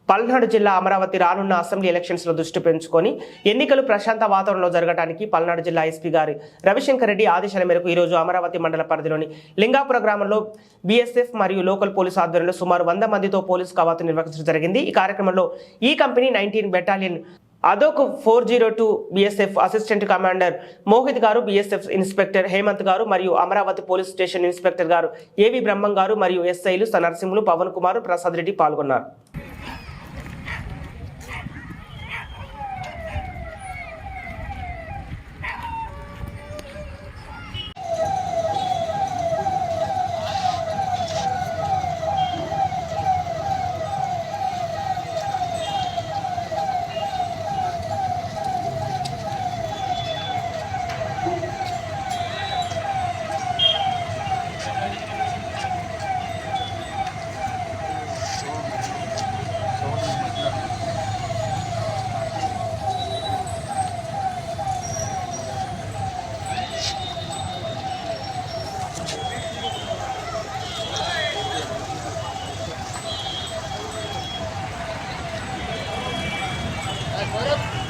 పల్నాడు జిల్లా అమరావతి రానున్న assembly elections లో దృష్టి పెంచుకొని ఎన్నికలు ప్రశాంత వాతావరణంలో జరగడానికి పల్నాడు జిల్లా ఎస్పీ గారి రవిశంకర్ రెడ్డి ఆదేశాల మేరకు ఈ రోజు అమరావతి మండల పరిధిలోని లింగాపుర గ్రామంలో బీఎస్ఎఫ్ మరియు లోకల్ పోలీసు ఆధ్వర్యంలో సుమారు 100 మందితో పోలీసు కవాతు నిర్వహించడం జరిగింది। ఈ కార్యక్రమంలో ఈ కంపెనీ 19 బెటాలియన్ అదోక్ 402 బీఎస్ఎఫ్ అసిస్టెంట్ కమాండర్ మోహిత్ గారు, బీఎస్ఎఫ్ ఇన్స్పెక్టర్ హేమంత్ గారు మరియు అమరావతి పోలీస్ స్టేషన్ ఇన్స్పెక్టర్ గారు ఏవి బ్రహ్మం గారు మరియు ఎస్ఐలు నరసింహులు, పవన్ కుమార్, ప్రసాద్ రెడ్డి పాల్గొన్నారు। What up?